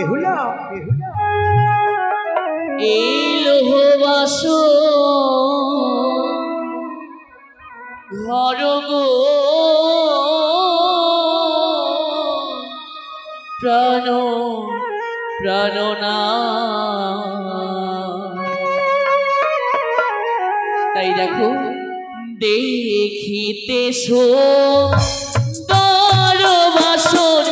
বেহুলা এই লোহবাসন ঘর গো প্রাণ প্রাণনা তাই দেখো দেখিতে সুন্দর বাসন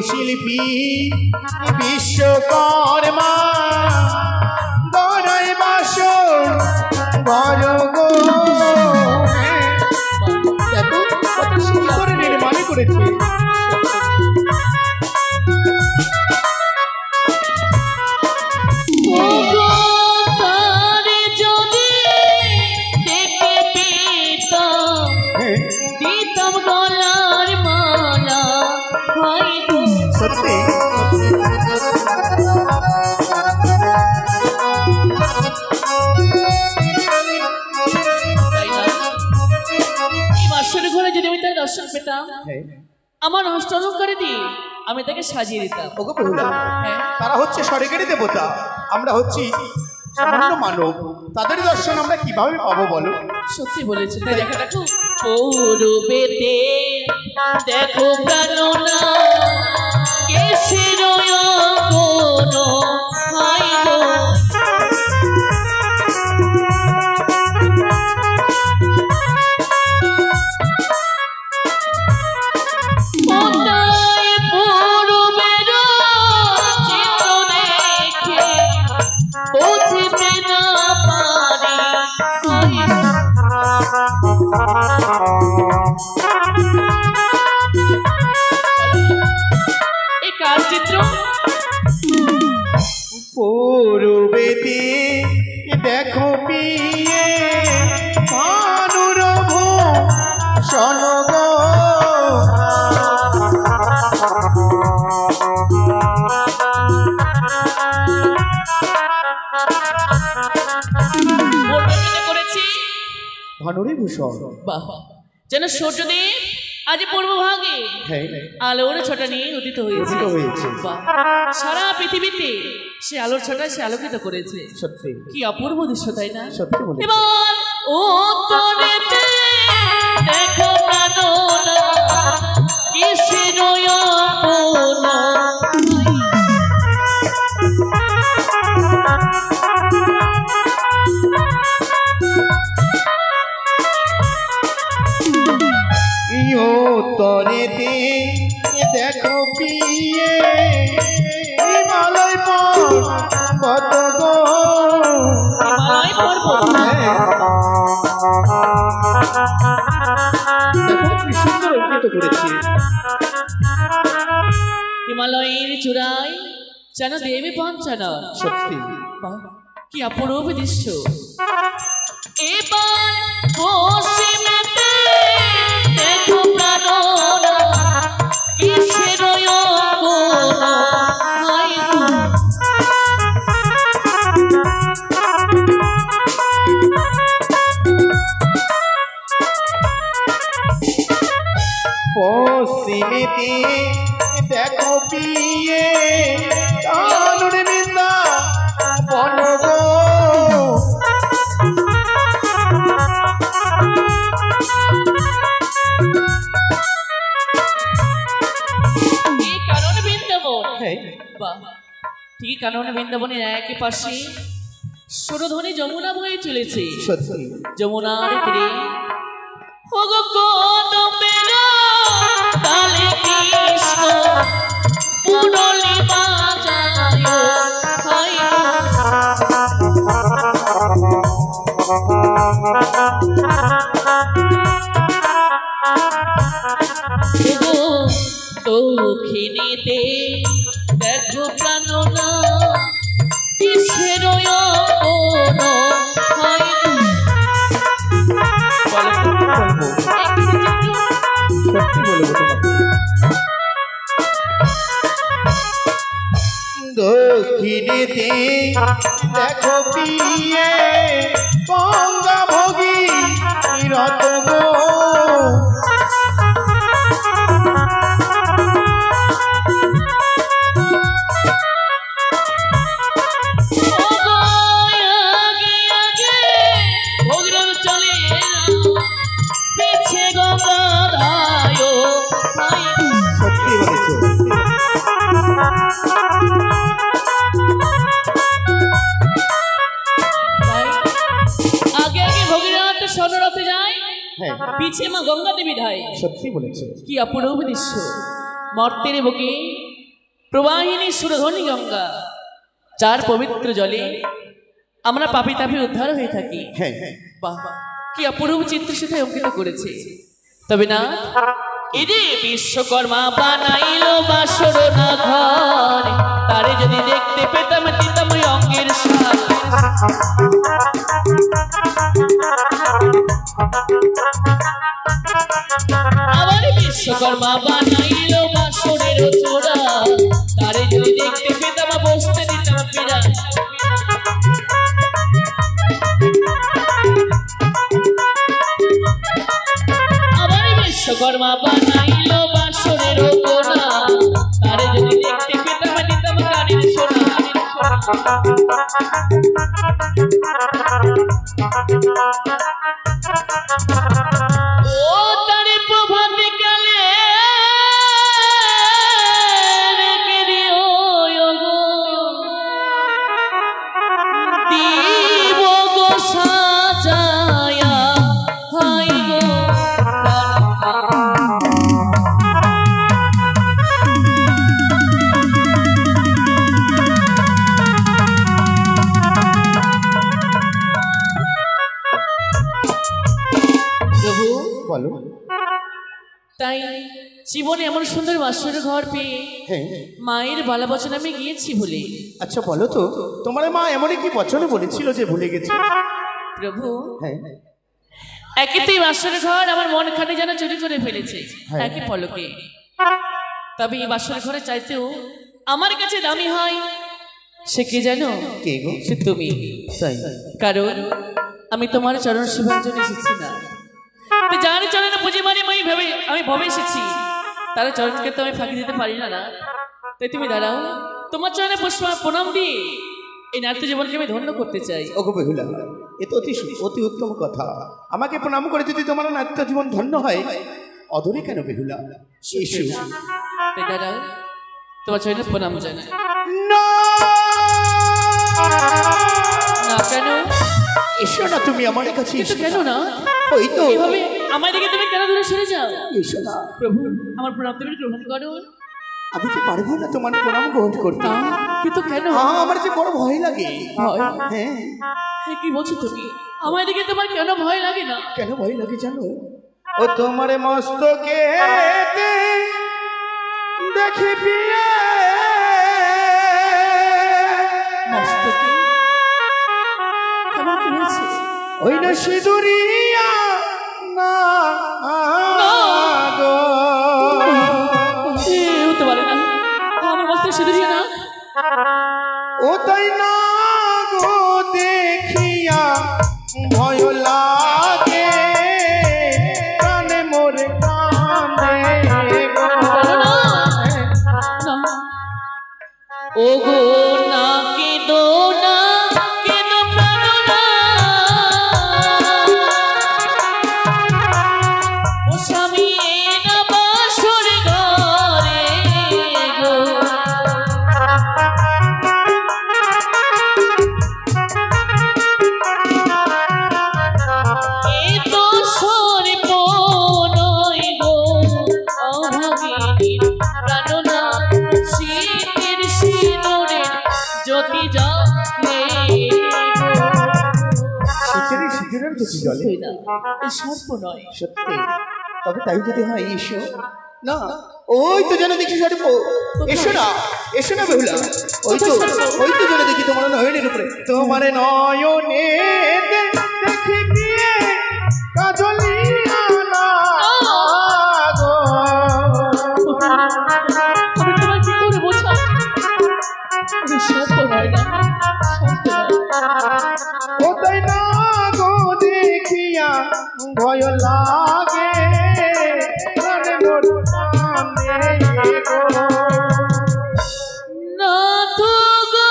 শিল্পী বিশ্বকর্মা গড়াই বাসন ঘর গো দেখো কত সুন্দর নির্মাণ করেছে সত্যি ঘরে যদি আমি তার দর্শন পেতাম আমার অনুষ্ঠান করে দিয়ে আমি তাকে সাজিয়ে দিতাম। তারা হচ্ছে স্বর্গের দেবতা, আমরা হচ্ছি সামান্য মানব, তাদের দর্শন আমরা কিভাবে পাবো বলো? সত্যি বলেছে। তাই দেখো দেখো পৌরবেতে দেখো প্রাণনা কেসের কোনো হাই গো পৌরবেতে দেখো পিয়ে ভানুরভ সনগ করেছি ভানুরী ভূষণ। বাহ, যেন সূর্যদেব আজ পূর্ব ভাগে আলোর ছটা নিয়ে উদিত হয়েছে। সারা পৃথিবীতে সে আলোর ছটা সে আলোকিত করেছে। সত্যি কি অপূর্ব দৃশ্য, তাই না? সত্যি। এবার উত্তরেতে দেখো প্রাণনা কিসের আপনা তরেতে দেখো পিয়ে হিমালয় পর্বত গো হিমালয় পর্বত দেখো কি সুন্দর অঙ্কিত করেছে। হিমালয়ের চূড়ায় যেন দেবী পঞ্চানন। সত্যি কি অপূর্ব দৃশ্য। এবার পশ্চিমেতে দেখো প্রাণনা কিসের আপনা হাই গো পশ্চিমেতে দেখো পিয়ে কানুর বৃন্দা বন গো ঠিক কাননে বৃন্দাবনের একই পাশে সুরধ্বনি যমুনা বয়ে চলেছে। সত্যি যমুনার তীরে ওগো কদমের তালে কৃষ্ণ পুরলি বাজায় হায় দক্ষিণেতে দেখো প্রাণনা কিসের অপন হয় গো। বলবো সত্যি বলবো দক্ষিণেতে দেখো পিয়ে গঙ্গা ভোগী রত গো। সত্যি বলেছো আগে আগে ভগীরথ স্বর্ণরথে যায়, হ্যাঁ পিছে মা গঙ্গা দেবী ধায়। সত্যি বলেছো কি অপূর্ব দৃশ্য। মর্তের বুকে প্রবাহিনী সুরধনী গঙ্গা, যার পবিত্র জলে আমরা পাপি তাপি উদ্ধার হয়ে থাকি। হ্যাঁ বাহ, কি অপূর্ব চিত্র সেখানে অঙ্কিত করেছে। তবে না, এই যে বিশ্বকর্মা বানাইলো বাসর না ঘর, তারে যদি দেখতে পেতাম দিতাম ওই অঙ্গের সার। আবার বিশ্বকর্মা বানাইলো বাসরের চূড়া, তারে যদি দেখতে পেতাম বসতে দিতাম পীড়া। আবার বিশ্বকর্মা বানাইলো বাসরের কোনা, তারে যদি দেখতে পেতাম দিতাম কানের সোনা। ও তারে প্রভাতে কালে রেখে দিও গো, দিব গো সাজায়া হাই গো। প্রভু বলো তাই জীবনে এমন সুন্দর বাসর ঘর পেয়ে হ্যাঁ মায়ের বালা বচন আমি গিয়েছি বলে। আচ্ছা বলো তো তোমার মা এমনই কি বচনে বলেছিল যে ভুলে গেছে? প্রভু হ্যাঁ একই বাসর ঘর আমার মন খানে যেন চুরি করে ফেলেছে হ্যাঁ। একই পলকে। তবে এই বাসর ঘরে চাইতেও আমার কাছে দামি হয় সে কে জানো? কে গো? সে তুমি। তাই কারণ আমি তোমার চরণ সেবার জন্য এসেছি না, তো যার চরণে পুজো মানে আমি ভবে এসেছি, তার চরণকে তো আমি ফাঁকি দিতে পারি না না। তাই তুমি দাঁড়াও, তোমার চরণে পুষ্প প্রণাম দিয়ে এই নাট্য জীবনকে আমি ধন্য করতে চাই। ওগো বেহুলা, এ তো অতি উত্তম কথা। আমাকে প্রণাম করে যদি তোমার নাট্য জীবন ধন্য হয়, অধরে কেন বেহুলা? এসো তাই দাঁড়াও, তোমার চরণে প্রণাম জানাই। না না কেন? এসো না তুমি আমার কাছে, কিন্তু এসো কেন না? ওই তো এভাবে আমার দিকে তুমি কেন দূরে সরে যাও? এসো না। প্রভু আমার প্রণাম তুমি গ্রহণ করো। আমি কি পারবো না তোমার প্রণাম গ্রহণ করতে? কিন্তু কেন? আমার যে বড় ভয় লাগে। ভয়? হ্যাঁ এ কি বলছো তুমি? আমার দিকে তোমার কেন ভয় লাগে না? কেন ভয় লাগে জানো? ও তোমার মস্তকে দেখি বিয়ে মস্তকে কেমন কি হয়েছে? ওই না সিঁদুরিয়া না গো। হতে পারে না, আমার মস্তকে সিঁদুরিয়া না। ও তাই না গো, দেখিয়া ভয় লাগে কানে মোরে কানে গো। না ও গো না কেঁদো না, কেঁদো প্রাণ না। ও স্বামী না বাসর ঘরে গো। এ তো সর্প নয় গো, অভাগিনীর প্রাণনা। শীতের সিঁদুরের জ্যোতি জ্বলে সিঁদুরের জ্যোতি জ্বলে না, এ সর্প নয়। সত্যি? তবে তাই যদি হয় এসো না, ওই তো যেন দেখি সরি এসো না বেহুলা ওই তো যেন দেখি তোমার নয়নের উপরে তোমার নয়নে দেখি দিয়ে কাজলিয়া না গো আমি তোমায় কি করে বোঝাই? আমি সত্য নয় না, সত্য নয়। কোথায় না গো দেখিয়া ভয় লাগে প্রাণে মোর প্রাণে গো না তো গো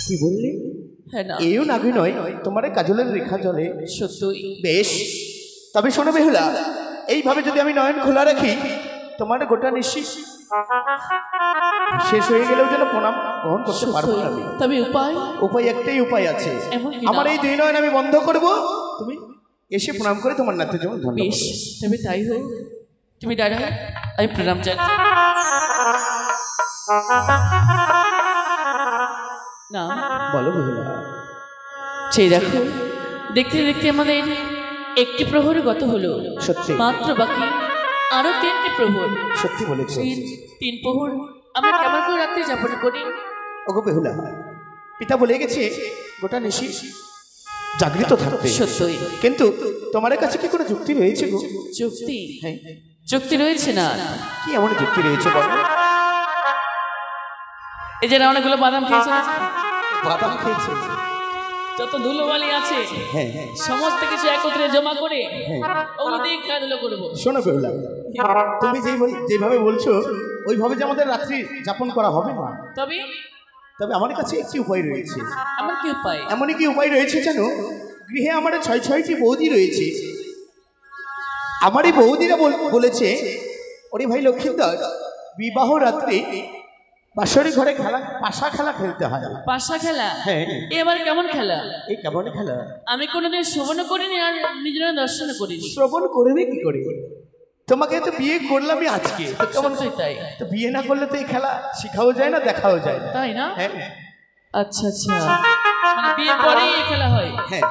কি বললি? হ্যাঁ না, এও নাকি নয় তোমার কাজলের রেখা জলে সত্যই। বেশ, তবে শোনো বেহুলা, এইভাবে যদি আমি নয়ন খোলা রাখি তোমার গোটা নিশ্চিত শেষ হয়ে গেলেও যেন প্রণাম গ্রহণ করতে পারবো না আমি। তবে উপায় একটাই উপায় আছে, এমন কি আমার না? এই দুই নয়ন আমি বন্ধ করব, তুমি এসে প্রণাম করে তোমার নাতে যেমন ধন্যবাদ। বেশ, তবে তাই হোক। তুমি দাঁড়াও, আমি প্রণাম জানাই। না বলো বেহুলা। সেই দেখো, দেখতে দেখতে আমাদের একটি প্রহর গত হলো। সত্যি মাত্র বাকি আরো 3টি প্রহর। সত্যি বলেছো। 3 প্রহর আমরা কেমন করে রাত্রি যাপন করি? ওগো বেহুলা, পিতা বলে গেছে গোটা নিশি জাগৃত থাকতে। সত্যই। কিন্তু তোমার কাছে কি কোনো যুক্তি রয়েছে গো? যুক্তি? হ্যাঁ, যুক্তি রয়েছে না। কি এমন যুক্তি রয়েছে বলো? এই যে অনেকগুলো বাদাম খেয়েছে, বাদাম খেয়েছে, যত ধুলোবালি আছে হ্যাঁ সমস্ত কিছু একত্রে জমা করে হ্যাঁ, ওগুলো দিয়ে খেলাধুলো করবো। শোনো বেহুলা, তুমি যেভাবে বলছো ওইভাবে যে আমাদের রাত্রি যাপন করা হবে না। তবে আমার কাছে একটি উপায় রয়েছে। আমার কি উপায়? এমনই কি উপায় রয়েছে জানো? গৃহে আমার 6টি বৌদি রয়েছে। আমার এই বৌদিরা বলেছে, ওরে ভাই লক্ষ্মীন্দর, বিবাহ রাত্রে বাসরি ঘরে পাশা খেলা খেলতে হয়। পাশা খেলা? হ্যাঁ। এবার কেমন খেলা? এই কেমন খেলা? আমি কোনোদিন শ্রবণ করিনি আর নিজের দর্শন করিনি। শ্রবণ করবে কি করে? তোমাকে তো বিয়ে করলামই আজকে, তো কেমন? তাই তো বিয়ে না করলে তো এই খেলা শেখাও যায় না, দেখাও যায় না, তাই না? হ্যাঁ। আচ্ছা আচ্ছা, মানে বিয়ে পরেই এই খেলা হয়? হ্যাঁ।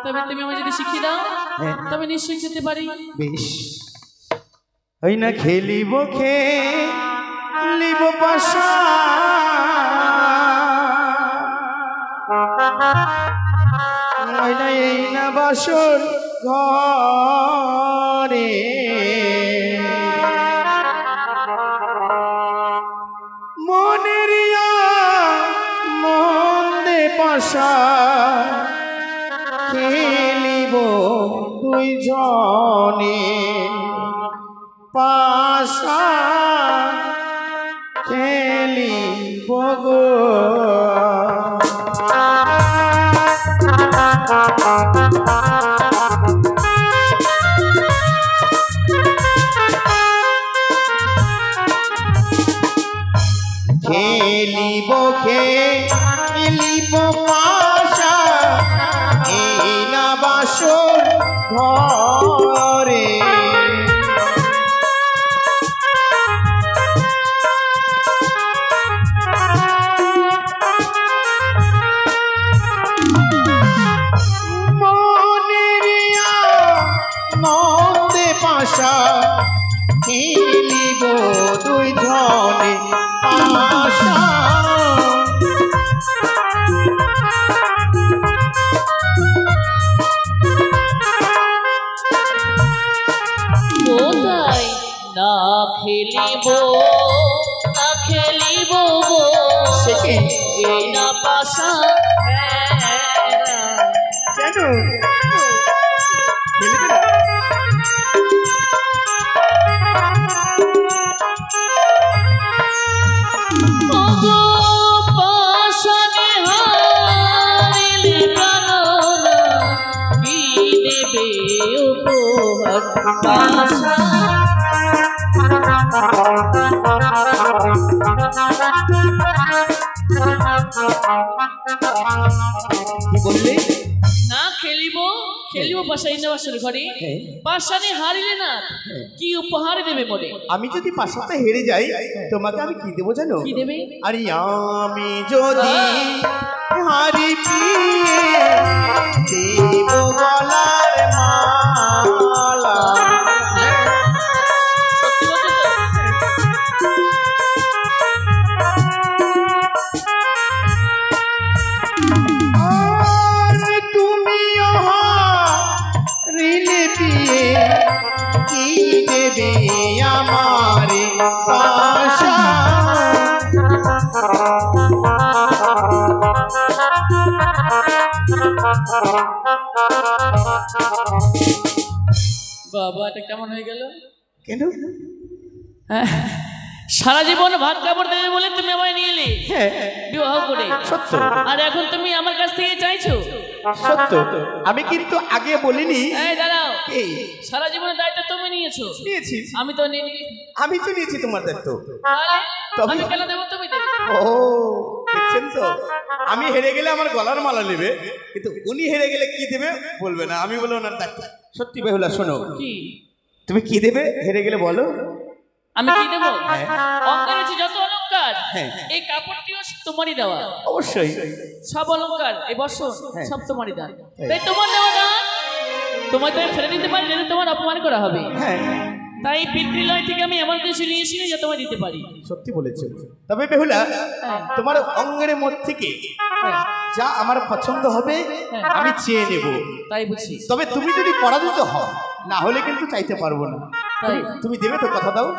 তবে তুমি আমায় যদি শিখিয়ে দাও, হ্যাঁ, তবে নিশ্চয়ই খেতে পারি। বেশ, ওই না খেলিব পাশা, ওই না এই না বাসর ঘরে, মনেরিয়া মন্দে পাশা খেলিব দুই জনে, পাশা খেলিব গো। খেলিব পাশা এই না বাসর ঘরে, মনেরিয়া নন্দে পাশা খেলিব দুই জনে, পাশা কোথায় না খেলিব এই না পাশা কেন খেলবে না? ওগো পাশানে হারিলে প্রাণনা কি দেবে উপহার? পাশা কি বললে? না খেলিব খেলিব পাশাই না বাসর ঘরে, পাশানে হারিলে না কি উপহার দেবে মনে? আমি যদি পাশাতে হেরে যাই তোমাকে আমি কি দেবো জানো? কি দেবে? আরে আমি যদি হারি দেব গলার মালা। সত্যি বলছো তো? আর তুমি রিলে পিয়ে কি দেবে আমারে পাশা? বাবা এটা কেমন হয়ে গেল? কেন? সারা জীবন ভাত কাপড় দেবে বলে তুমি আমায় নিয়ে এলে বিবাহ করে। সত্য। আর এখন তুমি আমার কাছ থেকে চাইছো? সত্য। আমি কিন্তু আগে বলিনি। এই দাঁড়াও, এই সারা জীবনের দায়িত্ব তুমি নিয়েছো। নিয়েছি। আমি তো নিইনি। আমি তো নিয়েছি তোমার দায়িত্ব। তাহলে আমি কেন দেবো? তুমি দেবে। ও দেখছেন তো, আমি হেরে গেলে আমার গলার মালা নেবে, কিন্তু উনি হেরে গেলে কি দেবে বলবে না, আমি বলবো ওনার দায়িত্ব। সত্যি বেহুলা শোনো, কি তুমি কি দেবে হেরে গেলে বলো? আমি কি দেবো? অঙ্কার আছে যত অলঙ্কার, হ্যাঁ। এই কাপড়টিও তোমারই দেওয়া। অবশ্যই। সব অলঙ্কার এই বছর সব তোমারই দান। তাই তোমার দেওয়া দান তোমাকে আমি ফেলে দিতে পারি না, তোমার অপমান করা হবে। হ্যাঁ, তাই পিতৃলয় থেকে আমি এমন কিছু নিয়ে এসি যা তোমায় দিতে পারি। সত্যি বলেছো। তবে বেহুলা, তোমার অঙ্গের মধ্যে থেকে যা আমার পছন্দ হবে আমি চেয়ে নেব। তাই বুঝি। তবে তুমি যদি পরাজিত হও, না হলে কিন্তু চাইতে পারবো না। তাই তুমি দেবে তো? কথা দাও।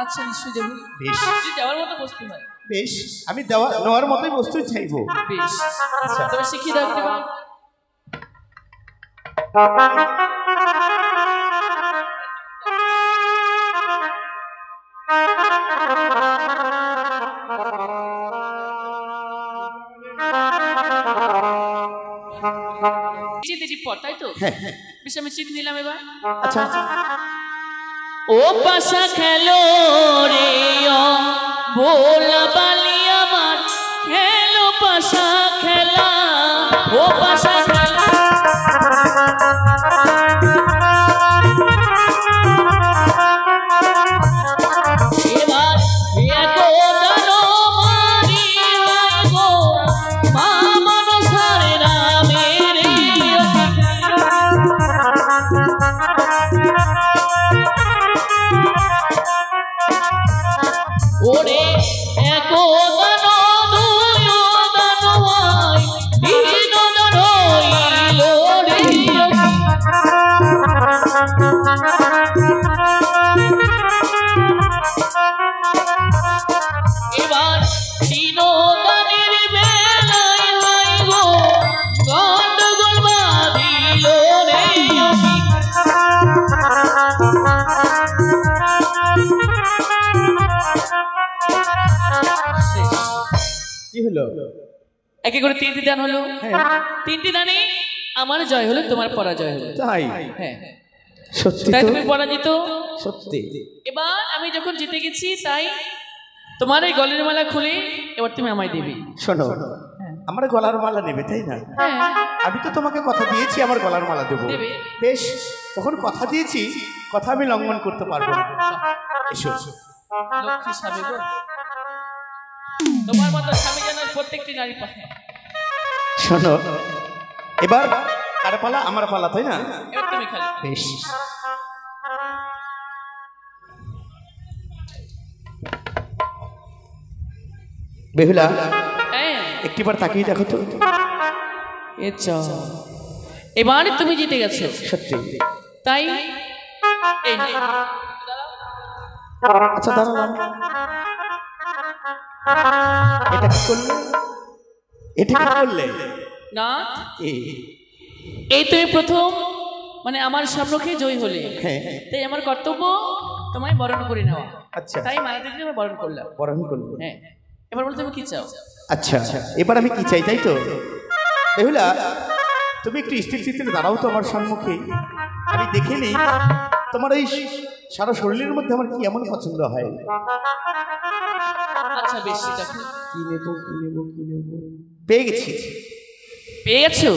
আচ্ছা নিশ্চয়ই দেবো। বেশ, যদি দেওয়ার মতো বস্তু হয়। বেশ, আমি নেওয়ার মতোই বস্তু চাইবো। বেশ, আচ্ছা তবে শিখিয়ে দাও দেবা। তাই তো? বেশ, আমি চিঠি দিলাম এবার। আচ্ছা। ও পাশা খেলো রে বোলা বালি আমার, খেলো পাশা খেলা। ও পাশা খেলা এবার এগো দানো মারি গো মা মনসারে রামে রে। ওরে একো দানো দুয়ো দানো আই তিন দানো ইলো রে। এবার তিন দানের বেলায় হাই গো গন্ডগোল বাঁধিল রে। কি হলো? একে করে তিনটি দান হলো। তিনটি দানে আমার জয় হলো, তোমার পরাজয় হলো। তাই? হ্যাঁ, সত্যি তাই তো? তুমি পরাজিত। সত্যি। এবার আমি যখন জিতে গেছি, তাই তোমার এই গলের মালা খুলে এবার তুমি আমায় দেবে। শোনো, আমার গলার মালা নেবে তাই না? হ্যাঁ, আমি তো তোমাকে কথা দিয়েছি আমার গলার মালা দেবো। দেবে। বেশ, তখন কথা দিয়েছি, কথা আমি লঙ্ঘন করতে পারবো না। এসো। লক্ষ্মী স্বামী গো, তোমার মতো স্বামী যেন প্রত্যেকটি নারী পায়। শোনো, এবার কার পালা? আমার পালা তাই না? এবার তুমি খালি। বেশ, বেহুলা হ্যাঁ, একটিবার তাকিয়ে দেখো তো। এবার তুমি জিতে গেছো। সত্যি? তাই এই নে। আচ্ছা দাঁড়ালাম। এটা কি করলে? এটা কি করলে? না, এই এই তুমি প্রথম মানে আমার সম্মুখে জয়ী হলে, হ্যাঁ, তাই আমার কর্তব্য তোমায় বরণ করে নেওয়া। আচ্ছা, তাই মালা দিতে আমি বরণ করলাম। বরণ করবো। হ্যাঁ, এবার বলো তুমি কি চাও? আচ্ছা, এবার আমি কি চাই তাই তো? বেহুলা, তুমি একটু স্থির চিত্তে দাঁড়াও তো আমার সম্মুখে, আমি দেখে নিই তোমার এই সারা শরীরের মধ্যে আমার কি এমন পছন্দ হয়। আচ্ছা বেশ দেখো কি নেবো কি নেবো কি নেবো পেয়ে গেছি। পেয়ে গেছো?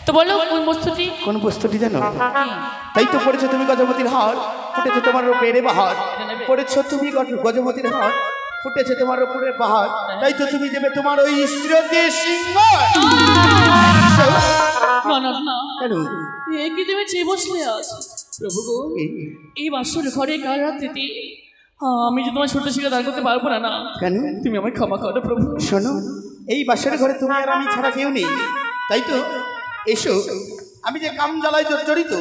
তো বলো কোন বস্তুটি? কোন বস্তুটি জানো? কি? তাই তো পড়েছো তুমি গজমতির হার, ফুটেছে তোমার রূপের বাহার। পড়েছো তুমি গজমতির হার, ফুটেছে তোমার রূপের বাহার। তাই তো তুমি দেবে তোমার ওই স্ত্রীকে সিংহার। না না না কেন? এ কি তুমি চেয়ে বসলে আজ? প্রভু গো, এই বাসর ঘরে কাল রাত্রিতে আমি যে তোমার ছোট শিখে দাঁড় করতে পারবো না। না কেন? তুমি আমায় ক্ষমা করো প্রভু। শোনো, এই বাসের ঘরে তুমি আর আমি ছাড়া কেউ নেই। তাই তো এসো, আমি যে কাম জ্বালায় জড়িত,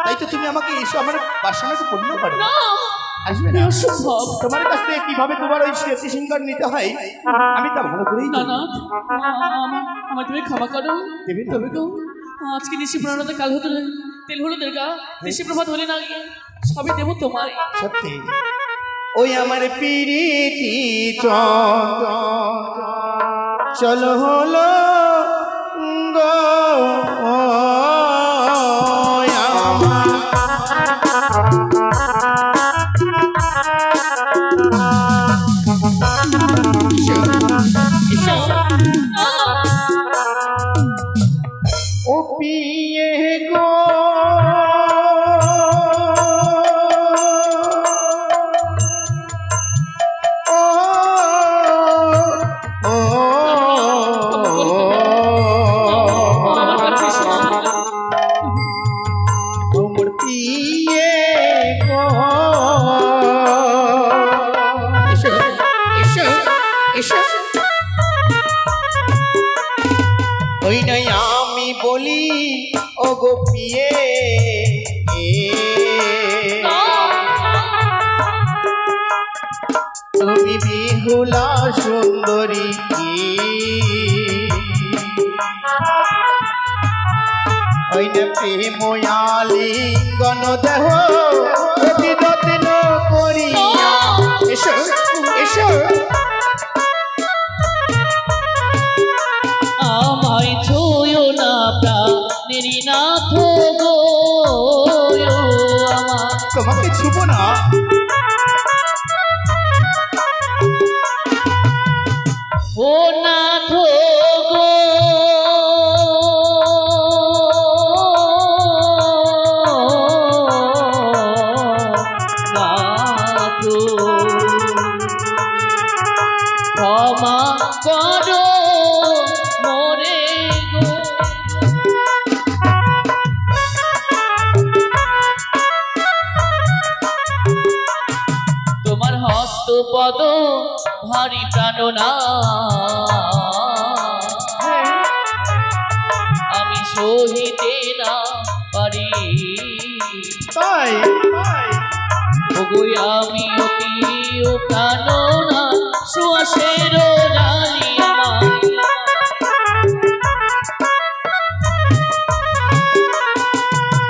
তাই তো তুমি আমাকে এসো আমার বাসনাকে পূর্ণ করো। না আসবে না? অসম্ভব। তোমার কাছ থেকে কিভাবে তোমার ওই স্মৃতি সিংহার নিতে হয় আমি তা ভালো করেই না জানি। না আমার তুমি ক্ষমা করো। দেবে তবে গো আজকে নিশি প্রণাতে কাল হতে তেল হলো দেরগা নিশি প্রভাত হলে না গিয়ে সবই দেবো তোমায়। সত্যি ওই আমার পিরিতি চলো হলো গো ও পিয়ে গো ওই নাই আমি বলি ও গো পিয়ে তুমি বিহুলা সুন্দরী ওই না প্রেময়ালিঙ্গন দেহ অতি যত্ন করিয়া এসো এসো আমায় ছুঁয়ো না প্রাণেরই নাথ গো আমার তোমাকে ছুবো না ও নাথ গো নাথ ক্ষমা করো মোরে গো। তোমার হস্তপদ ভারী প্রাণনা আমি সহিতে না পারি। তাই ওগো আমি অতি প্রাণনা সুয়াসের রানী আমার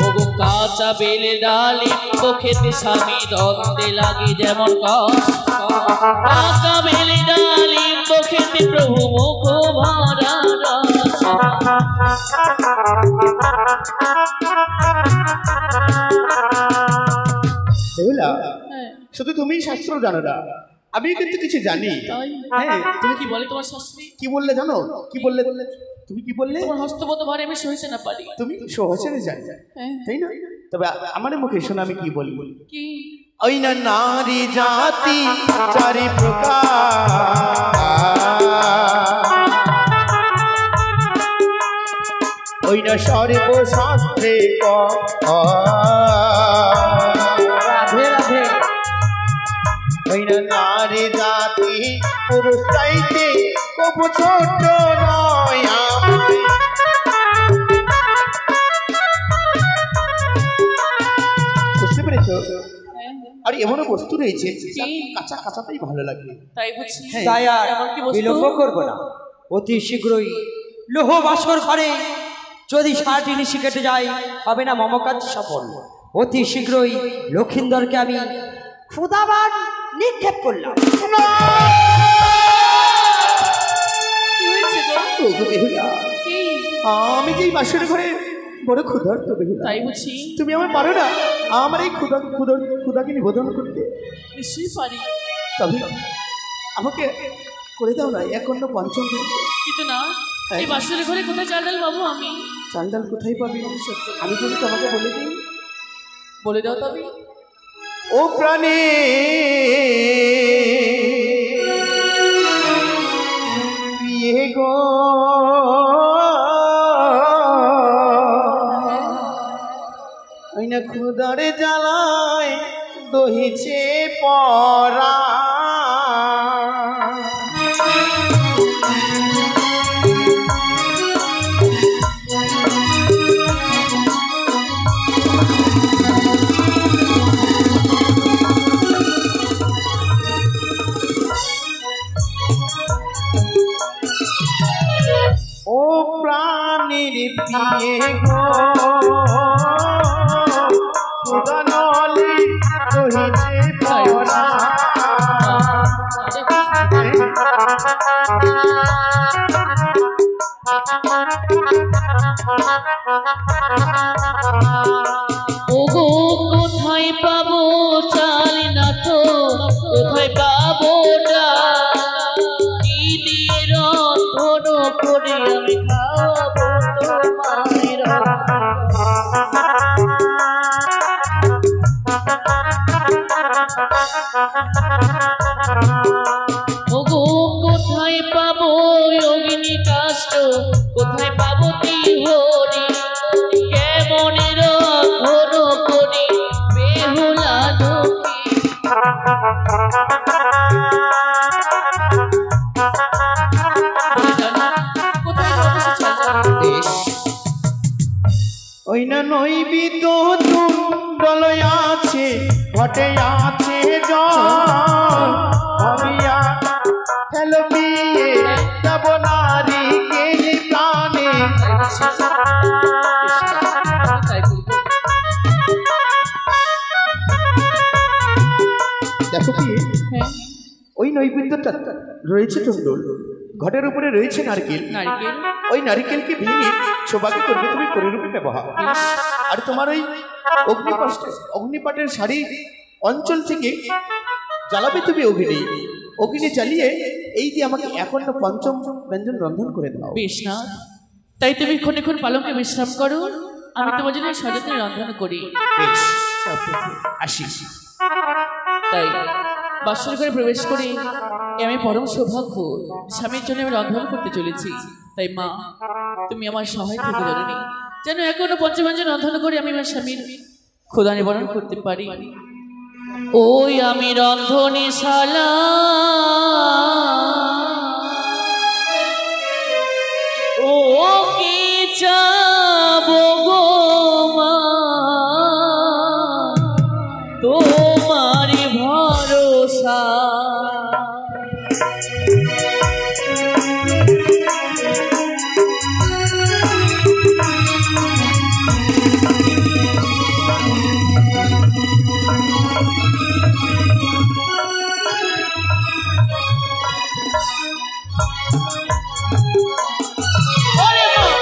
ওগো কাঁচা বেলে ডালিম্ব খেতে স্বামী দ্বন্দ্বে লাগে যেমন কাঁচা বেলে ডালিম্ব খেতে প্রভু মুখ ভরা রস। বেহুলা শুধু তুমি শাস্ত্র জানো না, আমি কিন্তু কিছু জানি। তাই? হ্যাঁ তুমি কি বলে তোমার শাস্ত্রী? কি বললে জানো? কি বললে? তুমি কি বললে? তোমার হস্তপদ ভারে আমি সহিতে না পারি। তুমি সহজে জানি তাই না? তবে আমার মুখে শোনো আমি কি বলি। কি? ওই না নারী জাতি চারি প্রকার ওই না সর্বশাস্ত্রে রাধে রাধে ওই না নারী জাতি পুরুষ চাইতে কবু ছোট নয় আমায় বুঝতে পেরেছো? আর এমনও বস্তু রয়েছে কাঁচা কাঁচাতেই ভালো লাগে। তাই বুঝছি। তাই আর বিলম্ব করবো না, অতি শীঘ্রই লোহ বাসর ঘরে যদি ৬০ নিশি কেটে যায় হবে না মম কাজ সফল। অতি শীঘ্রই লক্ষিন্দরকে আমি ক্ষুধাবান নিক্ষেপ করলাম। কি হয়েছে গো? ওগো বেহুলা, কি? আমি যেই বাসর ঘরে বড় ক্ষুধার্ত বেহুলা, তাই বুঝছি। তুমি আমার পারো না আমার এই ক্ষুধাকে নিবোধন করতে? নিশ্চয়ই পারি। আমাকে করে দাও না এখনো পঞ্চম কিন্তু না, এই বাসুরের ঘরে কোথায় চাল ডাল পাবো আমি? চাল ডাল কোথায় পাবি? আমি যদি তোমাকে বলে দিই, বলে দাও তবে। ও প্রাণে প্রিয়ে গো, ওই না খুদারে জ্বালায় দহিছে পরা। ও প্রাণীর প্রিয়ে গো, খুদা নলে দহিছে পরা। ওগো কোথায় পাবো চাল না তো, কোথায় পাবো ডাল? কি দিয়ে রন্ধন করে আমি খাওয়াবো তোমায়? ওগো কোথায় পাবো অগ্নি কাষ্ট, কোথায় পাবো তিহরি? কেমন রন্ধন করি বেহুলা দুঃখী? ওই না নৈবিদ্য তুণ্ডল আছে, ঘটে আছে জল, ভাবিয়া খেল বিয়ে যাব নারীকে প্রাণে। দেখো কি ওই নৈবেদ্যটা রয়েছে তুণ্ডল, ঘটের উপরে রয়েছে নারকেল। নারকেল, ওই নারকেলকে ভেঙে ছোবাকে করবে তুমি রূপে ব্যবহার। আর তোমার ওই অগ্নিপাটের শাড়ি অঞ্চল থেকে জ্বালাবে তুমি অগ্নি। অগ্নি জ্বালিয়ে এই দিয়ে আমাকে এখন পঞ্চম ব্যঞ্জন রন্ধন করে দাও। বেশ না, তাই তুমি ক্ষণে পালঙ্কে বিশ্রাম করো, আমি তোমার জন্য সযত্নে রন্ধন করি। বেশ, আসি। তাই বাসর ঘরে প্রবেশ করে আমি পরম সৌভাগ্য স্বামীর জন্য আমি রন্ধন করতে চলেছি। তাই মা, তুমি আমার সহায় থেকে জননী, যেন এখনো পঞ্চব্যঞ্জন রন্ধন করে আমি আমার স্বামীর ক্ষুধা নিবারণ করতে পারি। ওই আমি রন্ধনশালা, ও কি চাবো গো মা, তোমারি ভরসা।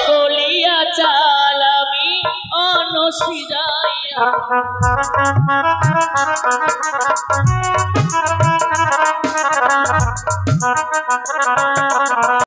বলিয়া চাল আমি অনসিরাইয়া